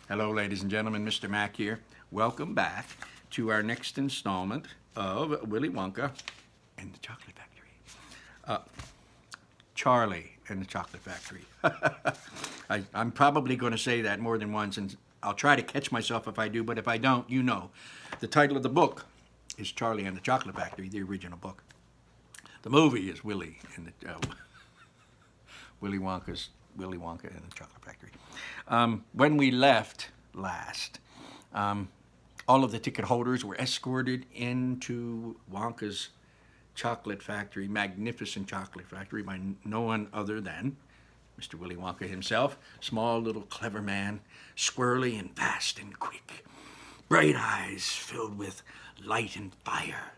Hello, ladies and gentlemen. Mr. Mack here. Welcome back to our next installment of Willy Wonka and the Chocolate Factory. Charlie and the Chocolate Factory. I'm probably going to say that more than once, and I'll try to catch myself if I do, but if I don't, you know. The title of the book is Charlie and the Chocolate Factory, the original book. The movie is Willy and the Willy Wonka and the Chocolate Factory. When we left last, all of the ticket holders were escorted into Wonka's chocolate factory, magnificent chocolate factory, by no one other than Mr. Willy Wonka himself. Small, little, clever man, squirrely and fast and quick. Bright eyes filled with light and fire.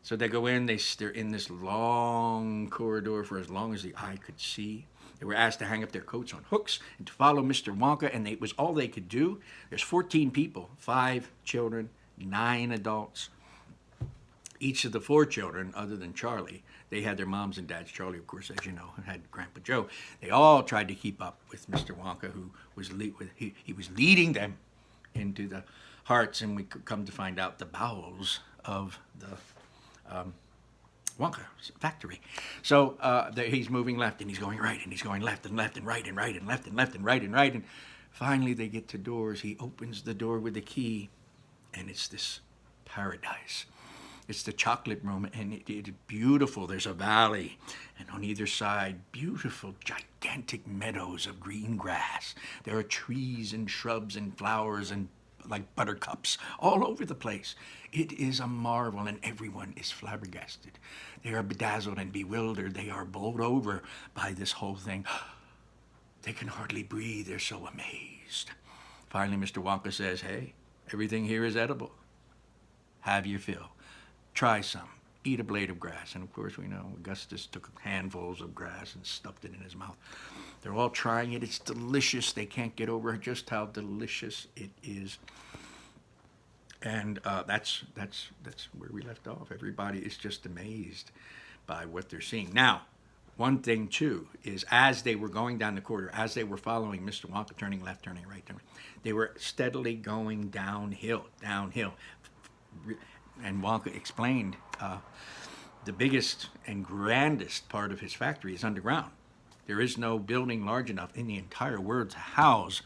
So they go in, they're in this long corridor for as long as the eye could see. They were asked to hang up their coats on hooks and to follow Mr. Wonka, and it was all they could do. There's 14 people, 5 children, 9 adults. Each of the 4 children, other than Charlie, they had their moms and dads. Charlie, of course, as you know, had Grandpa Joe. They all tried to keep up with Mr. Wonka, who was he was leading them into the hearts, and we could come to find out, the bowels of the Wonka factory. So he's moving left, and he's going right, and he's going left and left and right and right and left and left and right and right. And finally they get to doors. He opens the door with the key, and it's this paradise. It's the chocolate room, and it is beautiful. There's a valley, and on either side, beautiful, gigantic meadows of green grass. There are trees and shrubs and flowers and like buttercups all over the place. It is a marvel, and everyone is flabbergasted. They are bedazzled and bewildered. They are bowled over by this whole thing. They can hardly breathe. They're so amazed. Finally, Mr. Wonka says, "Hey, everything here is edible. Have your fill. Try some. Eat a blade of grass." And of course, we know Augustus took handfuls of grass and stuffed it in his mouth. They're all trying it. It's delicious. They can't get over just how delicious it is. And that's where we left off. Everybody is just amazed by what they're seeing. Now, one thing too is, as they were going down the corridor, as they were following Mr. Wonka, turning left, turning right, they were steadily going downhill. And Wonka explained the biggest and grandest part of his factory is underground. There is no building large enough in the entire world to house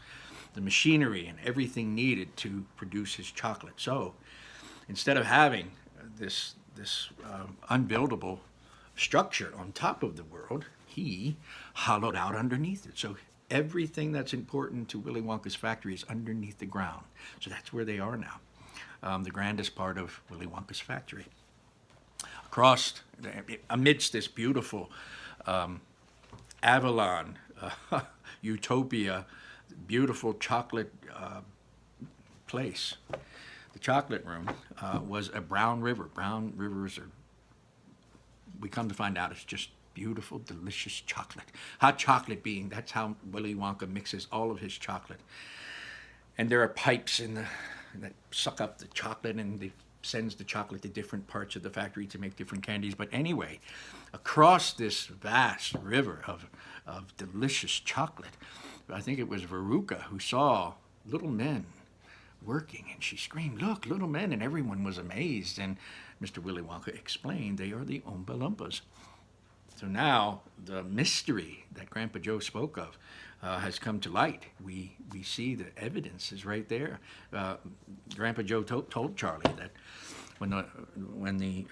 the machinery and everything needed to produce his chocolate. So instead of having this unbuildable structure on top of the world, he hollowed out underneath it. So everything that's important to Willy Wonka's factory is underneath the ground. So that's where they are now. The grandest part of Willy Wonka's factory. Amidst this beautiful Avalon, utopia, beautiful chocolate place, the chocolate room was a brown river. Brown rivers are, we come to find out, it's just beautiful, delicious chocolate. Hot chocolate being, that's how Willy Wonka mixes all of his chocolate. And there are pipes that suck up the chocolate, and they sends the chocolate to different parts of the factory to make different candies. But anyway, across this vast river of delicious chocolate, I think it was Veruca who saw little men working, and she screamed, "Look, little men!" And everyone was amazed. And Mr. Willy Wonka explained they are the Umpa Lumpas. So now the mystery that Grandpa Joe spoke of has come to light. We see the evidence is right there. Grandpa Joe told Charlie that when the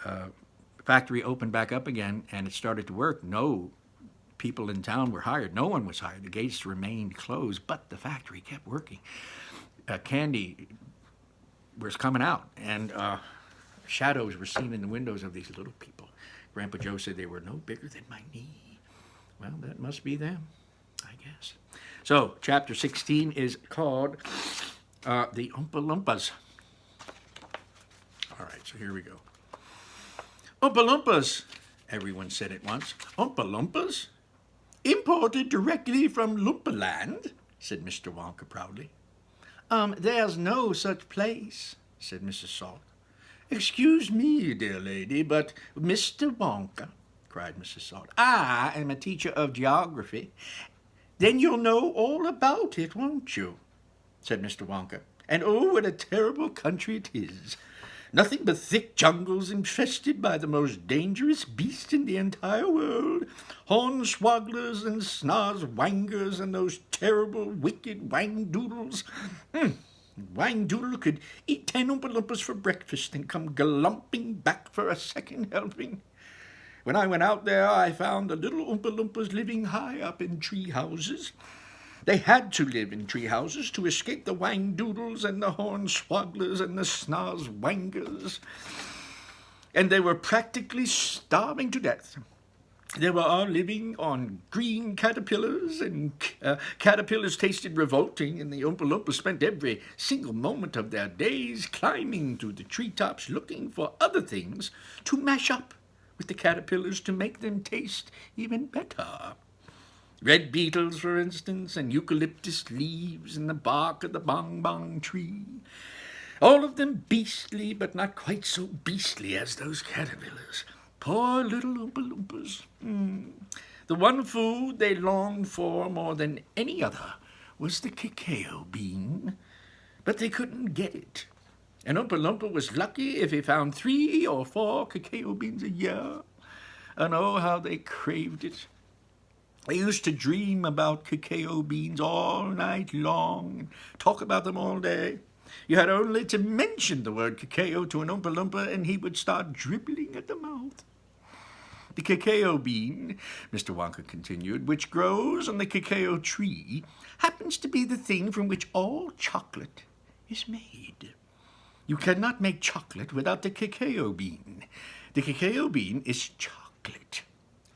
factory opened back up again and it started to work, no people in town were hired. No one was hired. The gates remained closed, but the factory kept working. Candy was coming out, and shadows were seen in the windows of these little people. Grandpa Joe said they were no bigger than my knee. Well, that must be them, I guess. So, chapter 16 is called The Umpa Lumpas. All right, so here we go. Umpa Lumpas, everyone said at once. Umpa Lumpas? Imported directly from Lumpaland, said Mr. Wonka proudly. There's no such place, said Mrs. Salt. Excuse me, dear lady, but Mr. Wonka, cried Mrs. Salt, I am a teacher of geography, Then you'll know all about it, won't you? Said Mr. Wonka. And oh, what a terrible country it is. Nothing but thick jungles infested by the most dangerous beasts in the entire world. Hornswogglers and snarswangers and those terrible, wicked wangdoodles. Wangdoodle could eat 10 Oompa Loompas for breakfast and come glumping back for a second helping. When I went out there, I found the little Oompa Loompas living high up in tree houses. They had to live in tree houses to escape the wangdoodles and the hornswogglers and the snarswangers. And they were practically starving to death. They were all living on green caterpillars, and caterpillars tasted revolting, and the Oompa Loompas spent every single moment of their days climbing through the treetops looking for other things to mash up with the caterpillars to make them taste even better. Red beetles, for instance, and eucalyptus leaves and the bark of the bong-bong tree. All of them beastly, but not quite so beastly as those caterpillars. Poor little Oompa Loompas. The one food they longed for more than any other was the cacao bean, but they couldn't get it. And Oompa Loompa was lucky if he found 3 or 4 cacao beans a year. And oh, how they craved it. They used to dream about cacao beans all night long and talk about them all day. You had only to mention the word cacao to an Oompa Loompa and he would start dribbling at the mouth. The cacao bean, Mr. Wonka continued, which grows on the cacao tree, happens to be the thing from which all chocolate is made. You cannot make chocolate without the cacao bean. The cacao bean is chocolate.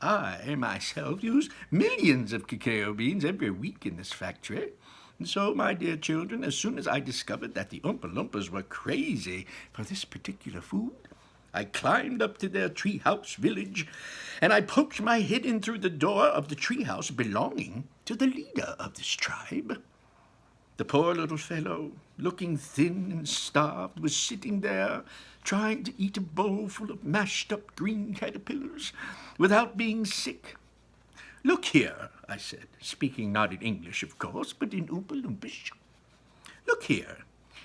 I, myself, use millions of cacao beans every week in this factory. And so, my dear children, as soon as I discovered that the Oompa Loompas were crazy for this particular food, I climbed up to their treehouse village, and I poked my head in through the door of the treehouse belonging to the leader of this tribe. The poor little fellow, looking thin and starved, was sitting there trying to eat a bowl full of mashed-up green caterpillars without being sick. "Look here," I said, speaking not in English, of course, but in Oompa Loompish. "Look here.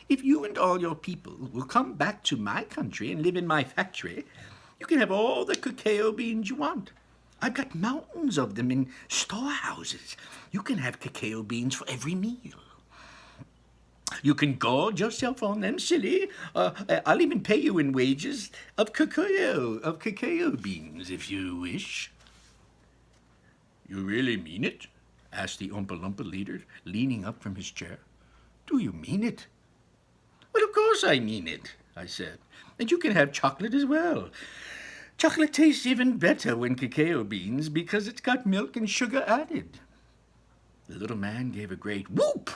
If you and all your people will come back to my country and live in my factory, you can have all the cacao beans you want. I've got mountains of them in storehouses. You can have cacao beans for every meal. You can gorge yourself on them, silly. I'll even pay you in wages of cacao beans, if you wish." "You really mean it?" asked the Oompa Loompa leader, leaning up from his chair. "Do you mean it?" "Well, of course I mean it," I said. "And you can have chocolate as well. Chocolate tastes even better when cacao beans because it's got milk and sugar added." The little man gave a great whoop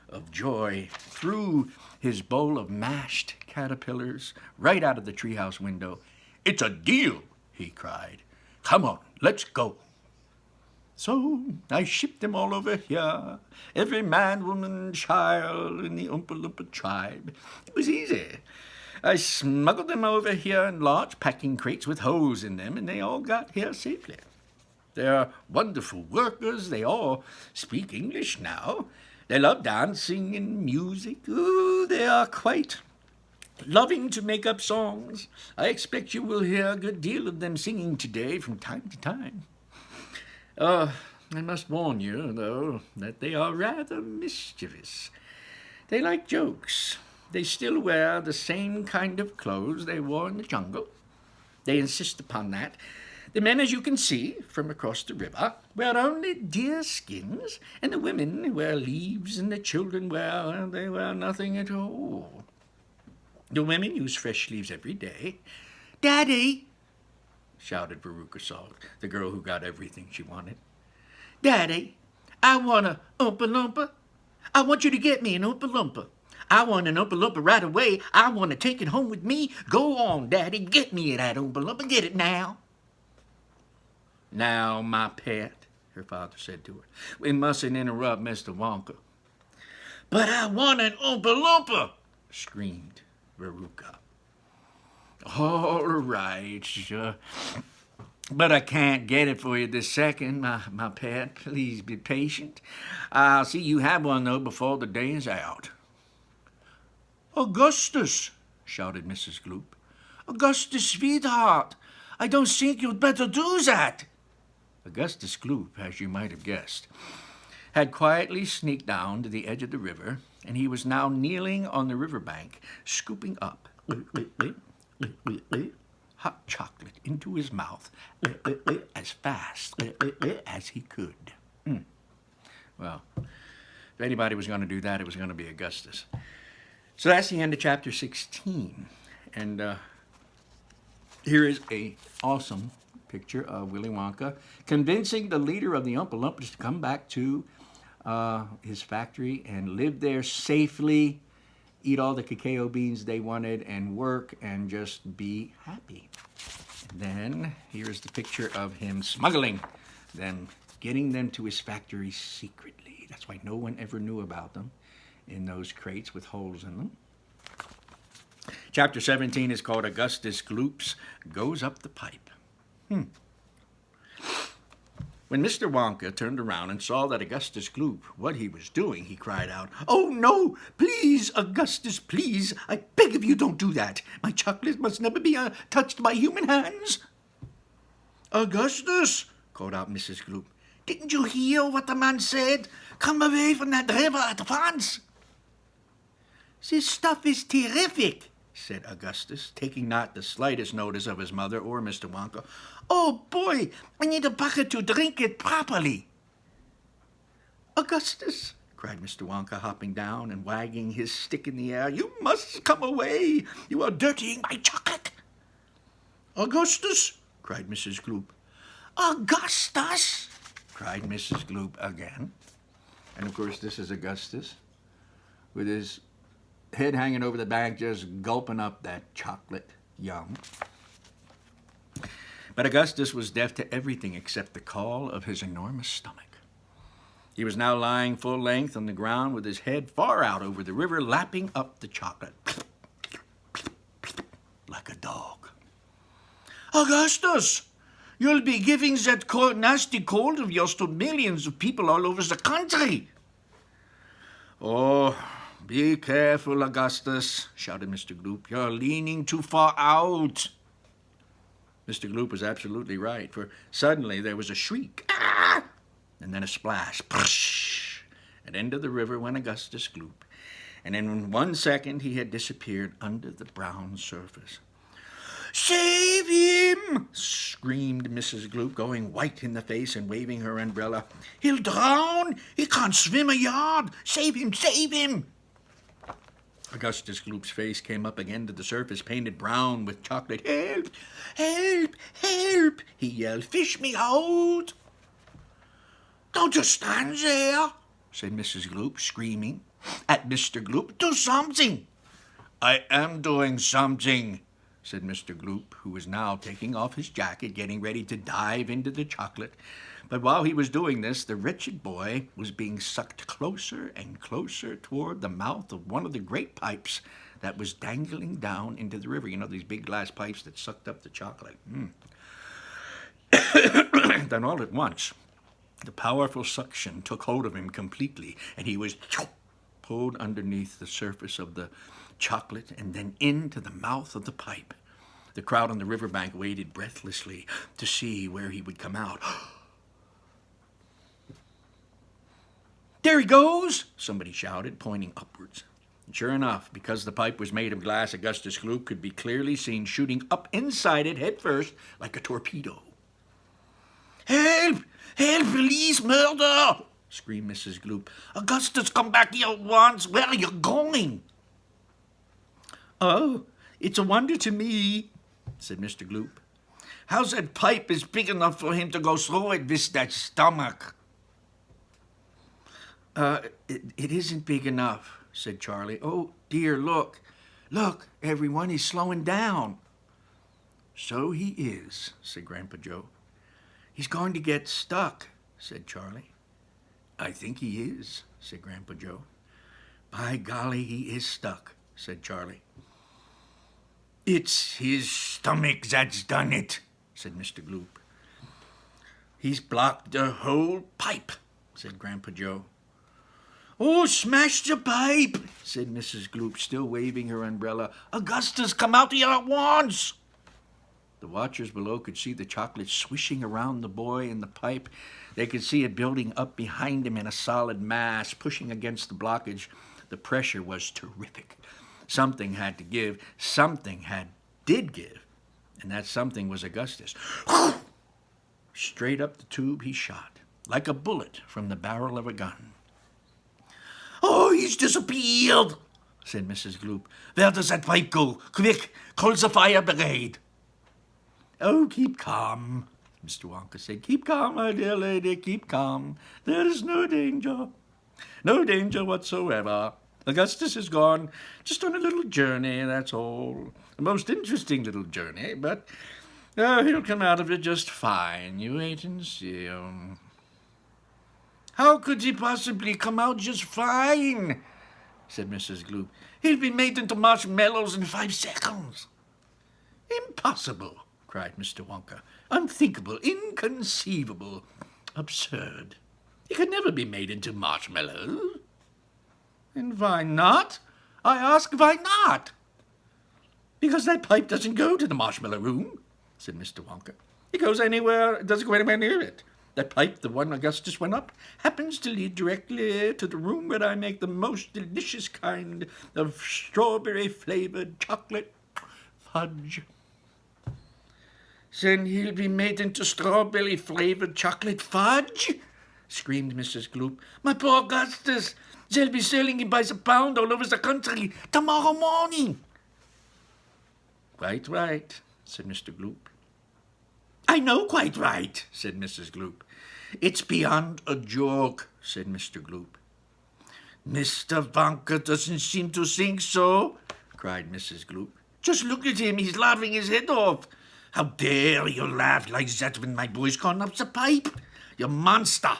of joy, threw his bowl of mashed caterpillars right out of the treehouse window. "It's a deal," he cried. "Come on, let's go." So I shipped them all over here, every man, woman, child in the Oompa Loompa tribe. It was easy. I smuggled them over here in large packing crates with holes in them, and they all got here safely. They're wonderful workers. They all speak English now. They love dancing and music. Ooh, they are quite loving to make up songs. I expect you will hear a good deal of them singing today from time to time. I must warn you, though, that they are rather mischievous. They like jokes. They still wear the same kind of clothes they wore in the jungle. They insist upon that. The men, as you can see from across the river, wear only deer skins, and the women wear leaves, and the children they wear nothing at all. The women use fresh leaves every day. "Daddy!" shouted Veruca Salt, the girl who got everything she wanted. "Daddy, I want a Oompa Loompa. I want you to get me an Oompa Loompa. I want an Oompa Loompa right away. I want to take it home with me. Go on, Daddy, get me that Oompa Loompa. Get it now." "Now, my pet," her father said to her, "we mustn't interrupt Mr. Wonka." "But I want an Oompa Loompa," screamed Veruca. "All right, But I can't get it for you this second, my pet. Please be patient. I'll see you have one, though, before the day is out." "Augustus!" shouted Mrs. Gloop. "Augustus, sweetheart, I don't think you'd better do that." Augustus Gloop, as you might have guessed, had quietly sneaked down to the edge of the river, and he was now kneeling on the riverbank, scooping up hot chocolate into his mouth as fast as he could. Well, if anybody was going to do that, it was going to be Augustus. So that's the end of chapter 16. And here is a awesome picture of Willy Wonka convincing the leader of the Oompa Loompas to come back to his factory and live there safely, eat all the cacao beans they wanted, and work and just be happy. And then here's the picture of him smuggling them, getting them to his factory secretly. That's why no one ever knew about them in those crates with holes in them. Chapter 17 is called Augustus Gloop's Goes Up the Pipe. When Mr. Wonka turned around and saw that Augustus Gloop, what he was doing, he cried out, "Oh, no! Please, Augustus, please! I beg of you, don't do that! My chocolate must never be touched by human hands!" "Augustus!" called out Mrs. Gloop. "Didn't you hear what the man said? Come away from that river at once!" "This stuff is terrific," said Augustus, taking not the slightest notice of his mother or Mr. Wonka. "Oh, boy, I need a bucket to drink it properly." "Augustus," cried Mr. Wonka, hopping down and wagging his stick in the air, "you must come away. You are dirtying my chocolate." "Augustus," cried Mrs. Gloop. "Augustus," cried Mrs. Gloop again. And, of course, this is Augustus with his head hanging over the bank, just gulping up that chocolate. Yum. But Augustus was deaf to everything except the call of his enormous stomach. He was now lying full length on the ground with his head far out over the river, lapping up the chocolate like a dog. "Augustus, you'll be giving that nasty cold of yours to millions of people all over the country." "Oh, be careful, Augustus," shouted Mr. Gloop. "You're leaning too far out." Mr. Gloop was absolutely right, for suddenly there was a shriek, "Ah!" and then a splash. Psh! And into the river went Augustus Gloop, and in 1 second he had disappeared under the brown surface. "Save him!" screamed Mrs. Gloop, going white in the face and waving her umbrella. "He'll drown! He can't swim a yard! Save him! Save him!" Augustus Gloop's face came up again to the surface, painted brown with chocolate. "Help! Help! Help!" he yelled. "Fish me out!" "Don't just stand there," said Mrs. Gloop, screaming at Mr. Gloop. "Do something!" "I am doing something," said Mr. Gloop, who was now taking off his jacket, getting ready to dive into the chocolate. But while he was doing this, the wretched boy was being sucked closer and closer toward the mouth of one of the great pipes that was dangling down into the river. You know, these big glass pipes that sucked up the chocolate. Then all at once, the powerful suction took hold of him completely, and he was pulled underneath the surface of the chocolate and then into the mouth of the pipe. The crowd on the riverbank waited breathlessly to see where he would come out. "There he goes!" somebody shouted, pointing upwards. And sure enough, because the pipe was made of glass, Augustus Gloop could be clearly seen shooting up inside it head first like a torpedo. "Help! Help! Police! Murder!" screamed Mrs. Gloop. "Augustus, come back here at once! Where are you going?" "Oh, it's a wonder to me," said Mr. Gloop. "How's that pipe is big enough for him to go through it with that stomach?" It isn't big enough," said Charlie. "Oh, dear, look. Look, everyone, he's slowing down." "So he is," said Grandpa Joe. "He's going to get stuck," said Charlie. "I think he is," said Grandpa Joe. "By golly, he is stuck," said Charlie. "It's his stomach that's done it," said Mr. Gloop. He's blocked the whole pipe, said Grandpa Joe. Oh, smash the pipe, said Mrs. Gloop, still waving her umbrella. Augustus, come out here at once. The watchers below could see the chocolate swishing around the boy in the pipe. They could see it building up behind him in a solid mass, pushing against the blockage. The pressure was terrific. Something had to give. Something did give. And that something was Augustus. Straight up the tube he shot, like a bullet from the barrel of a gun. Oh, he's disappeared, said Mrs. Gloop. Where does that pipe go? Quick, call the fire brigade. Oh, keep calm, Mr. Wonka said. Keep calm, my dear lady, keep calm. There is no danger. No danger whatsoever. Augustus is gone, just on a little journey, that's all. A most interesting little journey, but he'll come out of it just fine. You wait and see. How could he possibly come out just fine? Said Mrs. Gloop. He'll be made into marshmallows in 5 seconds. Impossible, cried Mr. Wonka. Unthinkable, inconceivable, absurd. He could never be made into marshmallows. And why not? I ask, why not? Because that pipe doesn't go to the marshmallow room, said Mr. Wonka. It goes anywhere, it doesn't go anywhere near it. That pipe, the one Augustus went up, happens to lead directly to the room where I make the most delicious kind of strawberry-flavored chocolate fudge. Then he'll be made into strawberry-flavored chocolate fudge? Screamed Mrs. Gloop. My poor Augustus! They'll be selling it by the pound all over the country tomorrow morning. Quite right, said Mr. Gloop. I know quite right, said Mrs. Gloop. It's beyond a joke, said Mr. Gloop. Mr. Wonka doesn't seem to think so, cried Mrs. Gloop. Just look at him, he's laughing his head off. How dare you laugh like that when my boy's gone up the pipe? You monster!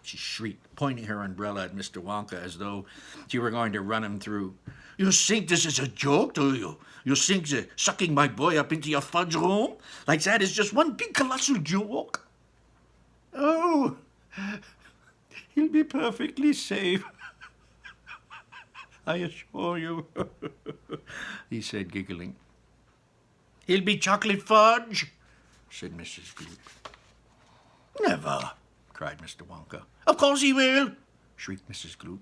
She shrieked, pointing her umbrella at Mr. Wonka as though she were going to run him through. You think this is a joke, do you? You think that sucking my boy up into your fudge room like that is just one big colossal joke? Oh, he'll be perfectly safe, I assure you, he said, giggling. He'll be chocolate fudge, said Mrs. Gloop. Never, cried Mr. Wonka. Of course he will, shrieked Mrs. Gloop.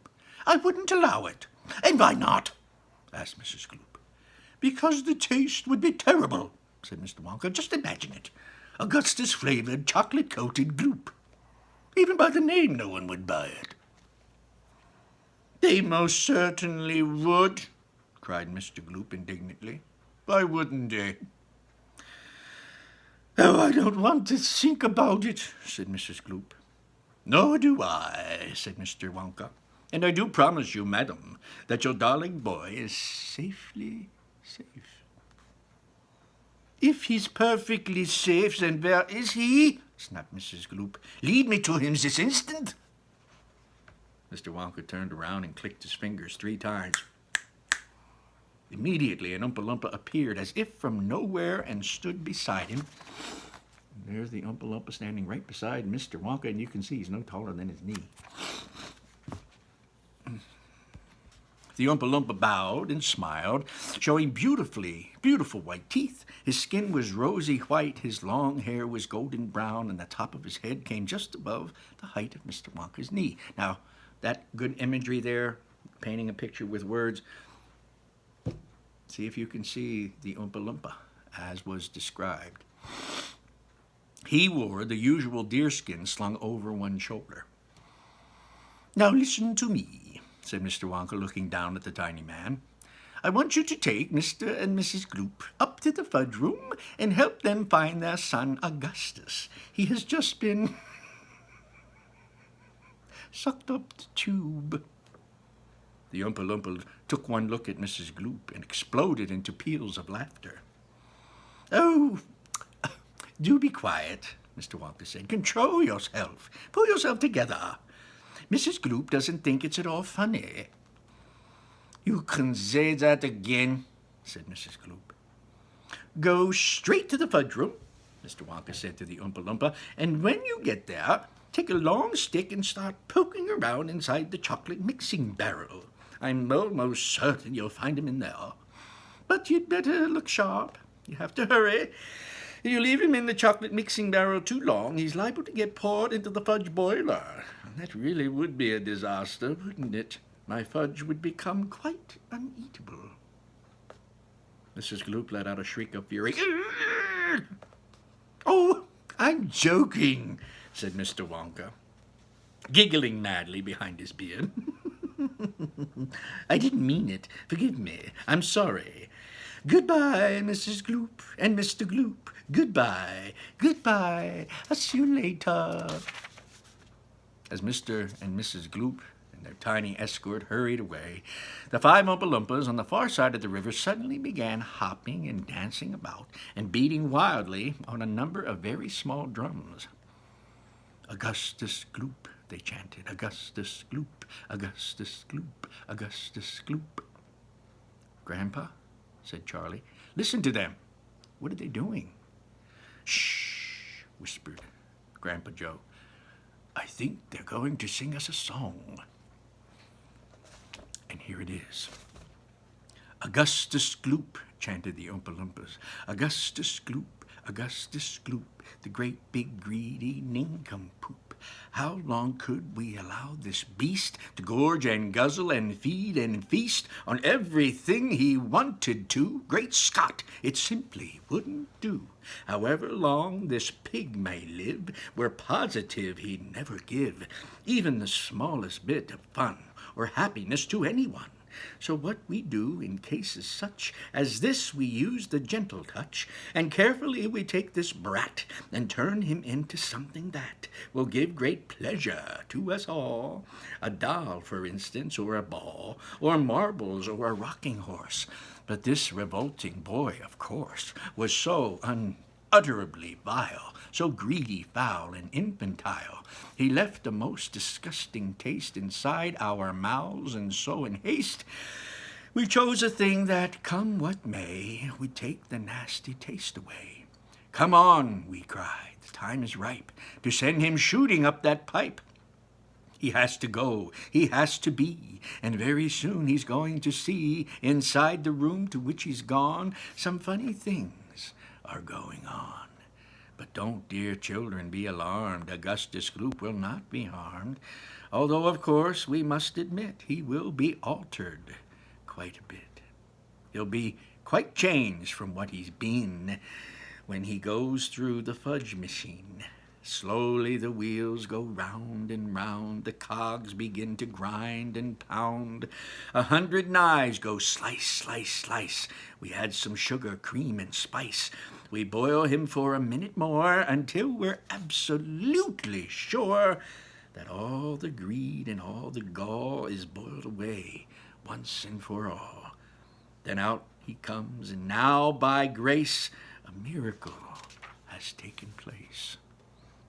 I wouldn't allow it. And why not? Asked Mrs. Gloop. Because the taste would be terrible, said Mr. Wonka. Just imagine it. Augustus-flavored, chocolate-coated Gloop. Even by the name, no one would buy it. They most certainly would, cried Mr. Gloop indignantly. Why wouldn't they? Oh, I don't want to think about it, said Mrs. Gloop. Nor do I, said Mr. Wonka. And I do promise you, madam, that your darling boy is safely safe. If he's perfectly safe, then where is he? Snapped Mrs. Gloop. Lead me to him this instant. Mr. Wonka turned around and clicked his fingers 3 times. Immediately, an Umpa Lumpa appeared as if from nowhere and stood beside him. And there's the Umpa Lumpa standing right beside Mr. Wonka, and you can see he's no taller than his knee. The Umpa Lumpa bowed and smiled, showing beautiful white teeth. His skin was rosy white, his long hair was golden brown, and the top of his head came just above the height of Mr. Wonka's knee. Now, that good imagery there, painting a picture with words. See if you can see the Umpa Lumpa as was described. He wore the usual deerskin slung over one shoulder. Now listen to me, said Mr. Wonka, looking down at the tiny man. I want you to take Mr. and Mrs. Gloop up to the fudge room and help them find their son Augustus. He has just been sucked up the tube. The Umpa Lumpa took one look at Mrs. Gloop and exploded into peals of laughter. Oh, do be quiet, Mr. Wonka said. Control yourself. Pull yourself together. Mrs. Gloop doesn't think it's at all funny. You can say that again, said Mrs. Gloop. Go straight to the fudge room, Mr. Wonka said to the Oompa Loompa, "and when you get there, take a long stick and start poking around inside the chocolate mixing barrel. I'm almost certain you'll find him in there. But you'd better look sharp. You have to hurry. If you leave him in the chocolate mixing barrel too long, he's liable to get poured into the fudge boiler. And that really would be a disaster, wouldn't it? My fudge would become quite uneatable." Mrs. Gloop let out a shriek of fury. "Oh, I'm joking," said Mr. Wonka, giggling madly behind his beard. "I didn't mean it. Forgive me. I'm sorry. Goodbye, Mrs. Gloop and Mr. Gloop. Goodbye. Goodbye. I'll see you later." As Mr. and Mrs. Gloop and their tiny escort hurried away, the 5 Oompa Loompas on the far side of the river suddenly began hopping and dancing about and beating wildly on a number of very small drums. "Augustus Gloop," they chanted. "Augustus Gloop, Augustus Gloop, Augustus Gloop." "Grandpa," said Charlie, "listen to them. What are they doing?" "Shh," whispered Grandpa Joe. "I think they're going to sing us a song." And here it is. "Augustus Gloop," chanted the Oompa Loompas. "Augustus Gloop, Augustus Gloop, the great big greedy nincompoop. How long could we allow this beast to gorge and guzzle and feed and feast on everything he wanted to? Great Scott, it simply wouldn't do. However long this pig may live, we're positive he'd never give even the smallest bit of fun or happiness to anyone. So what we do in cases such as this, we use the gentle touch, and carefully we take this brat and turn him into something that will give great pleasure to us all. A doll, for instance, or a ball, or marbles, or a rocking horse. But this revolting boy, of course, was so unutterably vile, so greedy, foul, and infantile. He left a most disgusting taste inside our mouths, and so in haste we chose a thing that, come what may, would take the nasty taste away. Come on, we cried, the time is ripe to send him shooting up that pipe. He has to go, he has to be, and very soon he's going to see, inside the room to which he's gone, some funny things are going on. But don't, dear children, be alarmed. Augustus Gloop will not be harmed, although, of course, we must admit he will be altered quite a bit. He'll be quite changed from what he's been when he goes through the fudge machine. Slowly the wheels go round and round, the cogs begin to grind and pound. 100 knives go slice, slice, slice. We add some sugar, cream, and spice. We boil him for a minute more until we're absolutely sure that all the greed and all the gall is boiled away once and for all. Then out he comes, and now, by grace, a miracle has taken place.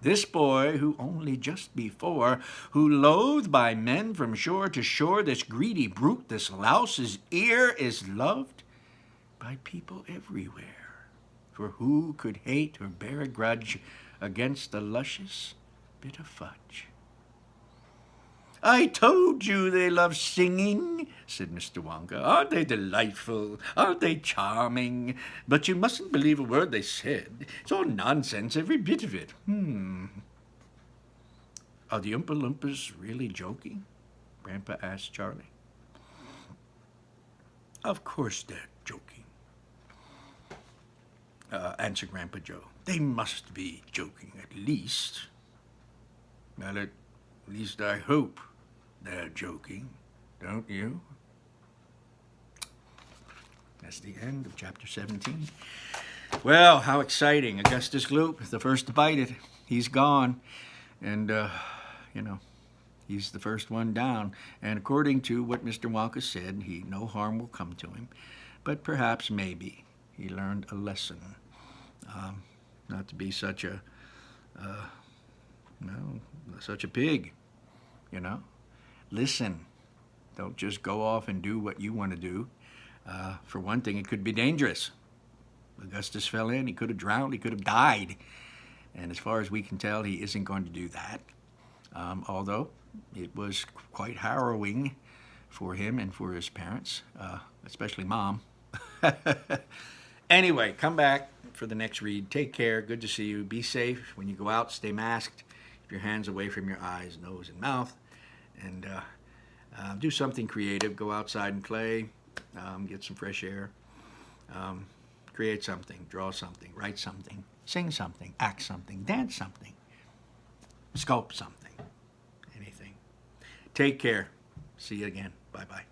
This boy, who only just before, who loathed by men from shore to shore, this greedy brute, this louse's ear, is loved by people everywhere. For who could hate or bear a grudge against a luscious bit of fudge? "I told you they love singing," said Mr. Wonka. "Aren't they delightful? Aren't they charming? But you mustn't believe a word they said. It's all nonsense, every bit of it." "Are the Oompa Loompas really joking?" Grandpa asked Charlie. "Of course they're joking," answered Grandpa Joe. "They must be joking, at least. Well, at least I hope they're joking, don't you?" That's the end of chapter 17. Well, how exciting. Augustus Gloop, the first to bite it. He's gone. And, he's the first one down. And according to what Mr. Wonka said, no harm will come to him. But perhaps, maybe, he learned a lesson. Not to be such a pig, Listen. Don't just go off and do what you want to do. For one thing, it could be dangerous. Augustus fell in. He could have drowned. He could have died. And as far as we can tell, he isn't going to do that. Although it was quite harrowing for him and for his parents, especially Mom. Anyway, come back for the next read. Take care. Good to see you. Be safe. When you go out, stay masked. Keep your hands away from your eyes, nose, and mouth. And do something creative. Go outside and play. Get some fresh air. Create something. Draw something. Write something. Sing something. Act something. Dance something. Sculpt something. Anything. Take care. See you again. Bye-bye.